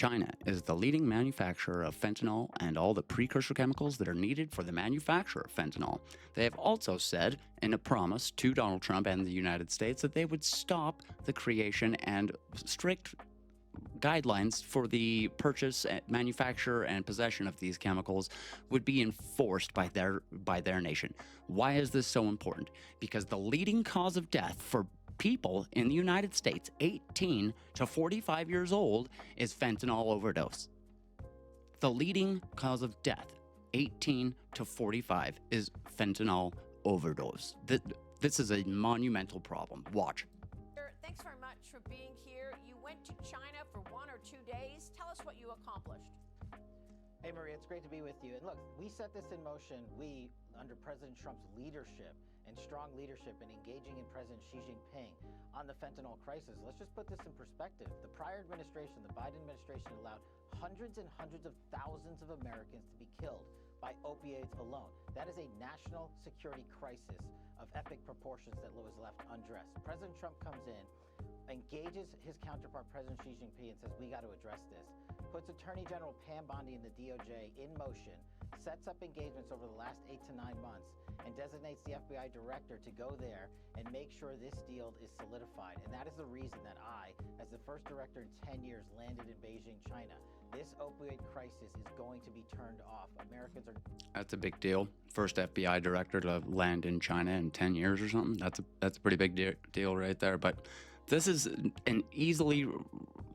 China is the leading manufacturer of fentanyl and all the precursor chemicals that are needed for the manufacture of fentanyl. They have also said, in a promise to Donald Trump and the United States, that they would stop the creation and strict guidelines for the purchase, manufacture, and possession of these chemicals would be enforced by their nation. Why is this so important? Because the leading cause of death for people in the United States, 18 to 45 years old, is fentanyl overdose. The leading cause of death, 18 to 45, is fentanyl overdose. This is a monumental problem. Watch. Thanks very much for being here. You went to China for 1 or 2 days. Tell us what you accomplished. Hey, Maria, it's great to be with you. And look, we set this in motion, under President Trump's leadership and strong leadership in engaging in President Xi Jinping on the fentanyl crisis. Let's just put this in perspective. The prior administration, the Biden administration, allowed hundreds and hundreds of thousands of Americans to be killed by opioids alone. That is a national security crisis of epic proportions that was left undressed. President Trump comes in, engages his counterpart, President Xi Jinping, and says, we got to address this. Puts Attorney General Pam Bondi in the DOJ in motion, sets up engagements over the last 8 to 9 months, and designates the FBI director to go there and make sure this deal is solidified. And that is the reason that I, as the first director in 10 years, landed in Beijing, China. This opioid crisis is going to be turned off. Americans are... That's a big deal. First FBI director to land in China in 10 years or something. That's a pretty big deal right there. But this is an easily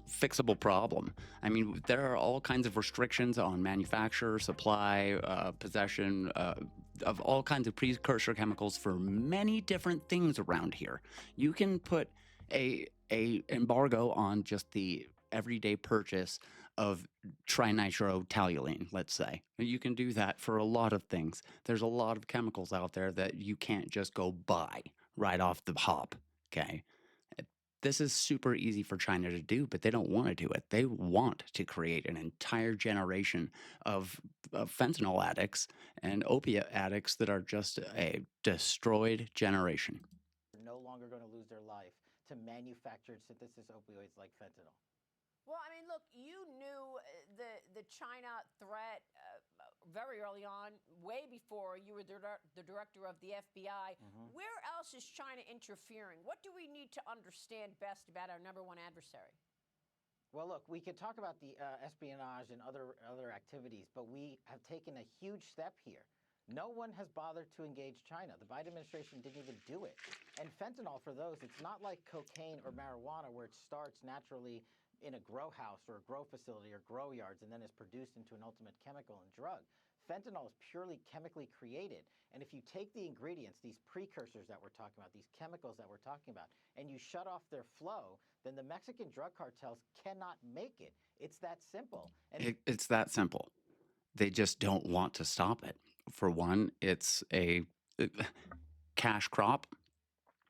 fixable problem. I mean, there are all kinds of restrictions on manufacture, supply, possession of all kinds of precursor chemicals for many different things around here. You can put a embargo on just the everyday purchase of trinitrotoluene, let's say. You can do that for a lot of things. There's a lot of chemicals out there that you can't just go buy right off the hop, okay? This is super easy for China to do, but they don't want to do it. They want to create an entire generation of fentanyl addicts and opiate addicts that are just a destroyed generation. They're no longer going to lose their life to manufactured synthesis opioids like fentanyl. Well, I mean, look, you knew the China threat very early on, way before you were the director of the FBI. Where else is China interfering? What do we need to understand best about our number one adversary? Well, look, we could talk about the espionage and other activities, but we have taken a huge step here. No one has bothered to engage China. The Biden administration didn't even do it. And fentanyl, for those, it's not like cocaine or marijuana where it starts naturally in a grow house or a grow facility or grow yards and then is produced into an ultimate chemical and drug. Fentanyl is purely chemically created. And if you take the ingredients, these precursors that we're talking about, these chemicals that we're talking about, and you shut off their flow, then the Mexican drug cartels cannot make it. It's that simple. And it's that simple. They just don't want to stop it. For one, it's a cash crop,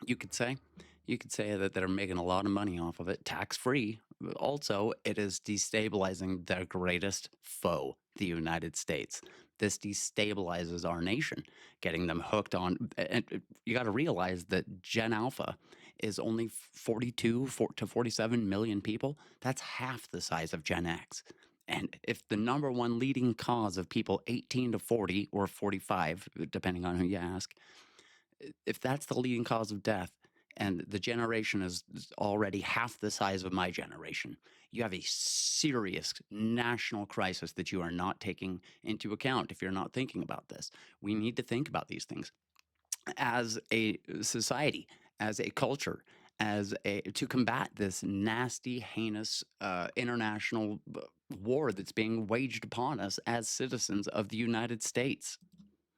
you could say. You could say that they're making a lot of money off of it, tax-free. Also, it is destabilizing their greatest foe, the United States. This destabilizes our nation, getting them hooked on. And you got to realize that Gen Alpha is only 42 to 47 million people. That's half the size of Gen X. And if the number one leading cause of people 18 to 40 or 45, depending on who you ask, if that's the leading cause of death, and the generation is already half the size of my generation, you have a serious national crisis that you are not taking into account if you're not thinking about this. We need to think about these things as a society, as a culture, to combat this nasty, heinous international war that's being waged upon us as citizens of the United States.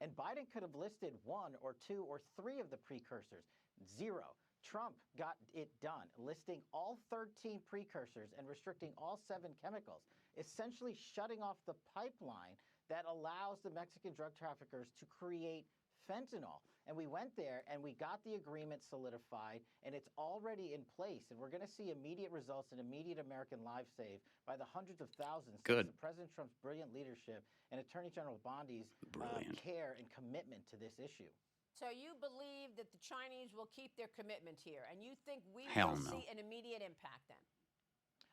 And Biden could have listed 1 or 2 or 3 of the precursors. 0. Trump got it done, listing all 13 precursors and restricting all 7 chemicals, essentially shutting off the pipeline that allows the Mexican drug traffickers to create fentanyl. And we went there and we got the agreement solidified, and it's already in place. And we're going to see immediate results and immediate American lives saved by the hundreds of thousands thanks to President Trump's brilliant leadership and Attorney General Bondi's care and commitment to this issue. So you believe that the Chinese will keep their commitment here, and you think we Hell will no. see an immediate impact then?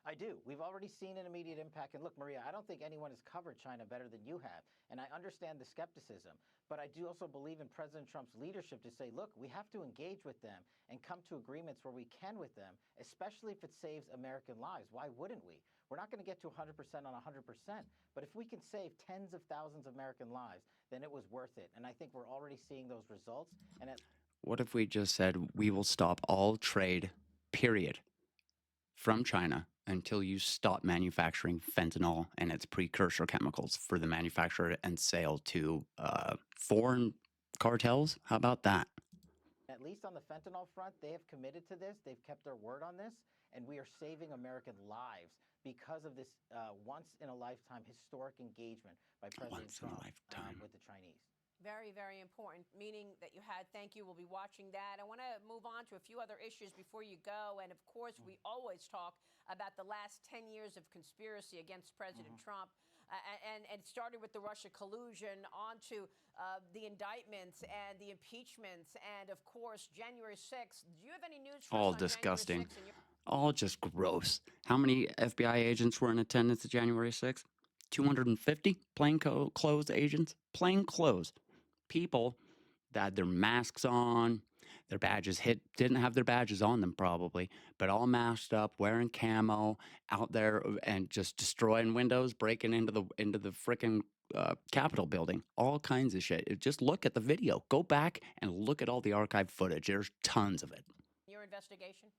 I do. We've already seen an immediate impact. And look, Maria, I don't think anyone has covered China better than you have. And I understand the skepticism. But I do also believe in President Trump's leadership to say, look, we have to engage with them and come to agreements where we can with them, especially if it saves American lives. Why wouldn't we? We're not going to get to 100% on 100%. But if we can save tens of thousands of American lives, then it was worth it. And I think we're already seeing those results. And What if we just said we will stop all trade, period, from China until you stop manufacturing fentanyl and its precursor chemicals for the manufacture and sale to foreign cartels? How about that? at least on the fentanyl front, they have committed to this. They've kept their word on this. And we are saving American lives because of this once-in-a-lifetime historic engagement by President Once in a Trump lifetime. with the Chinese. Very, very important meeting that you had. Thank you. We'll be watching that. I want to move on to a few other issues before you go. And of course, we always talk about the last 10 years of conspiracy against President Trump. And it started with the Russia collusion, on to the indictments and the impeachments. And of course, January 6th. Do you have any news for All us on disgusting. January 6th? All just gross. How many FBI agents were in attendance at January 6th? 250 plainclothes agents? Plain clothes. People that had their masks on, their badges didn't have their badges on them probably, but all masked up, wearing camo, out there and just destroying windows, breaking into the freaking Capitol building, all kinds of shit. Just look at the video. Go back and look at all the archive footage. There's tons of it. Your investigation?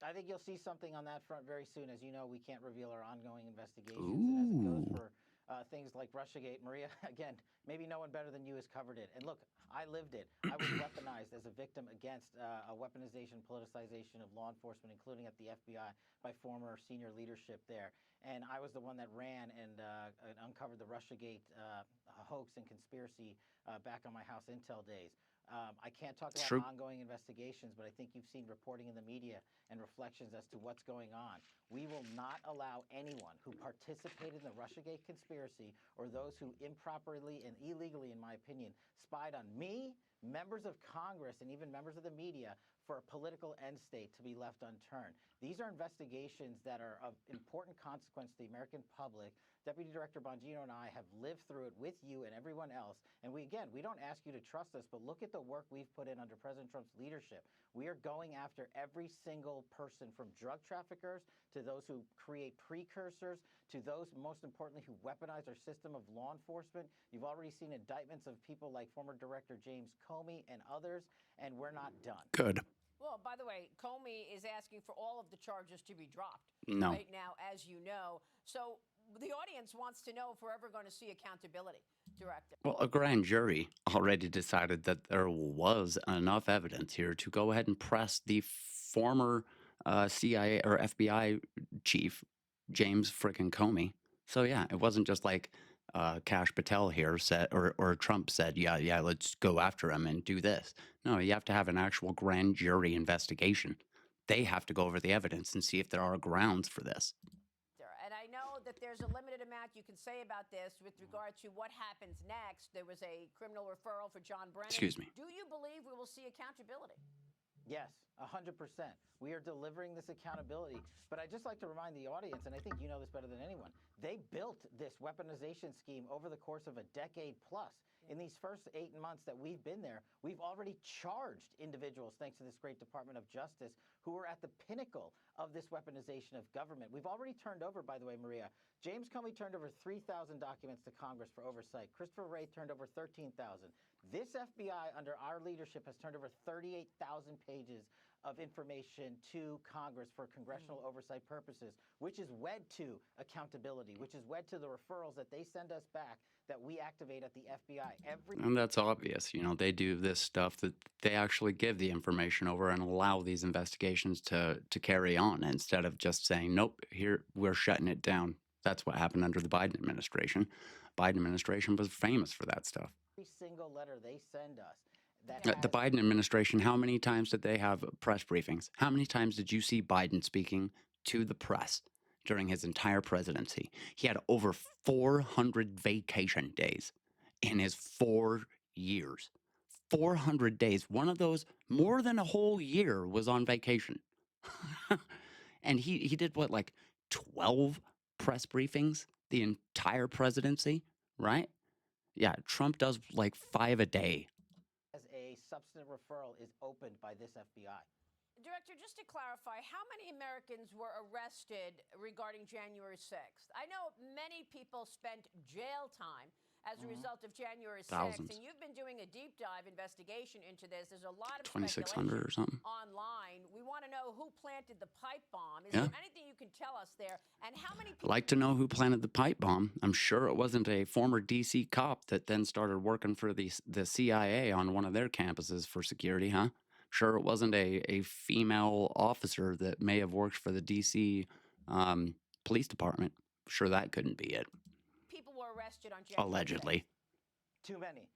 I think you'll see something on that front very soon. As you know, we can't reveal our ongoing investigations. Ooh. And as it goes for things like Russiagate, Maria, again, maybe no one better than you has covered it. And look, I lived it. I was weaponized as a victim against a weaponization, politicization of law enforcement, including at the FBI, by former senior leadership there. And I was the one that ran and uncovered the Russiagate hoax and conspiracy back on my House Intel days. I can't talk about ongoing investigations, but I think you've seen reporting in the media and reflections as to what's going on. We will not allow anyone who participated in the Russiagate conspiracy or those who improperly and illegally, in my opinion, spied on me, members of Congress, and even members of the media for a political end state to be left unturned. These are investigations that are of important consequence to the American public. Deputy Director Bongino and I have lived through it with you and everyone else. And we don't ask you to trust us, but look at the work we've put in under President Trump's leadership. We are going after every single person, from drug traffickers to those who create precursors to those, most importantly, who weaponize our system of law enforcement. You've already seen indictments of people like former Director James Comey and others, and we're not done. Good. Well, by the way, Comey is asking for all of the charges to be dropped right now, as you know. So the audience wants to know if we're ever going to see accountability, Director. Well, a grand jury already decided that there was enough evidence here to go ahead and press the former CIA or FBI chief, James frickin' Comey. So yeah, it wasn't just like Cash Patel here said, or Trump said, yeah, let's go after him and do this. No, you have to have an actual grand jury investigation. They have to go over the evidence and see if there are grounds for this. And I know that there's a limited amount you can say about this with regard to what happens next. There was a criminal referral for John Brennan. Excuse me. Do you believe we will see accountability? Yes, 100%. We are delivering this accountability. But I'd just like to remind the audience, and I think you know this better than anyone, they built this weaponization scheme over the course of a decade plus. In these first 8 months that we've been there, we've already charged individuals, thanks to this great Department of Justice, who are at the pinnacle of this weaponization of government. We've already turned over, by the way, Maria, James Comey turned over 3,000 documents to Congress for oversight. Christopher Wray turned over 13,000. This FBI, under our leadership, has turned over 38,000 pages of information to Congress for congressional oversight purposes, which is wed to accountability, which is wed to the referrals that they send us back that we activate at the FBI. And that's obvious. You know, they do this stuff that they actually give the information over and allow these investigations to carry on instead of just saying, nope, here, we're shutting it down. That's what happened under the Biden administration. Biden administration was famous for that stuff. Every single letter they send us. The Biden administration, how many times did they have press briefings? How many times did you see Biden speaking to the press during his entire presidency? He had over 400 vacation days in his 4 years. 400 days. One of those, more than a whole year, was on vacation. And he did what, like 12 press briefings the entire presidency, right? Yeah, Trump does like 5 a day. As a substantive referral is opened by this FBI. Director, just to clarify, how many Americans were arrested regarding January 6th? I know many people spent jail time as a result of January 6th, and Thousands. you've been doing a deep dive investigation into this. There's a lot of 2,600 speculation or something. online. We want to know who planted the pipe bomb. Is Yeah. there anything you can tell us there? And how many I'd people? like to know who planted the pipe bomb. I'm sure it wasn't a former DC cop that then started working for the CIA on one of their campuses for security, huh? Sure, it wasn't a female officer that may have worked for the DC police department. Sure, that couldn't be it. People were arrested on January 6th? Allegedly. Too many.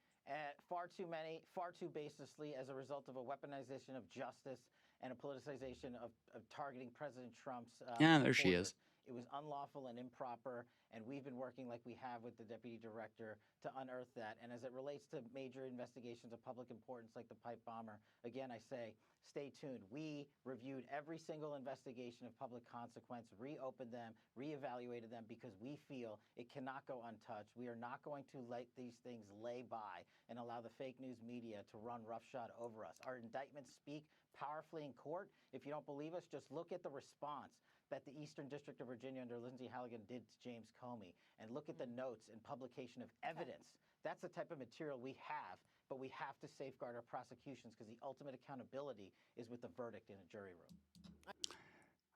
Far too many, far too baselessly as a result of a weaponization of justice and a politicization of targeting President Trump's Yeah, there she supporters. is. It was unlawful and improper, and we've been working like we have with the deputy director to unearth that. And as it relates to major investigations of public importance like the pipe bomber, again, I say, stay tuned. We reviewed every single investigation of public consequence, reopened them, reevaluated them, because we feel it cannot go untouched. We are not going to let these things lay by and allow the fake news media to run roughshod over us. Our indictments speak powerfully in court. If you don't believe us, just look at the response that the Eastern District of Virginia under Lindsey Halligan did to James Comey, and look at the notes and publication of evidence. That's the type of material we have, but we have to safeguard our prosecutions because the ultimate accountability is with the verdict in a jury room.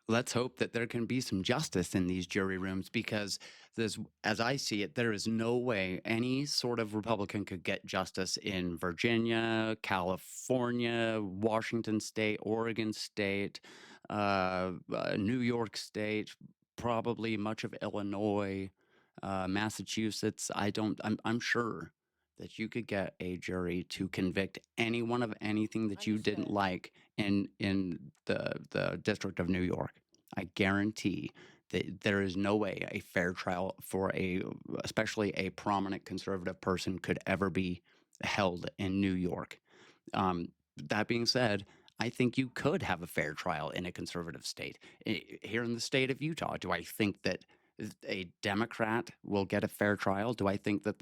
Let's hope that there can be some justice in these jury rooms, because there's, as I see it, there is no way any sort of Republican could get justice in Virginia, California, Washington State, Oregon State, New York State, probably much of Illinois, Massachusetts. I'm sure that you could get a jury to convict anyone of anything that you didn't Understood. like in the District of New York. I guarantee that there is no way a fair trial for especially a prominent conservative person could ever be held in New York. That being said, I think you could have a fair trial in a conservative state. Here in the state of Utah, do I think that a Democrat will get a fair trial? Do I think that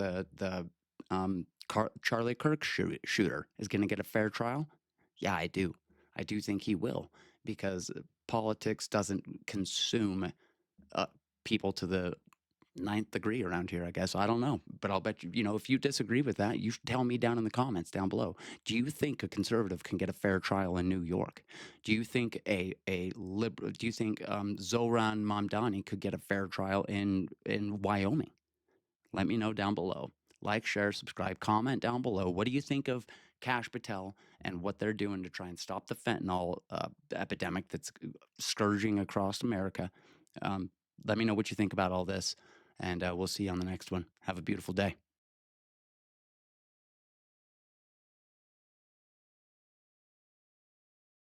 Charlie Kirk shooter is going to get a fair trial? Yeah, I do. I do think he will, because politics doesn't consume uh, people to the ninth degree around here, I guess. I don't know. But I'll bet you, if you disagree with that, you should tell me down in the comments down below. Do you think a conservative can get a fair trial in New York? Do you think do you think Zoran Mamdani could get a fair trial in Wyoming? Let me know down below. Like, share, subscribe, comment down below. What do you think of Kash Patel and what they're doing to try and stop the fentanyl epidemic that's scourging across America? Let me know what you think about all this, and we'll see you on the next one. Have a beautiful day.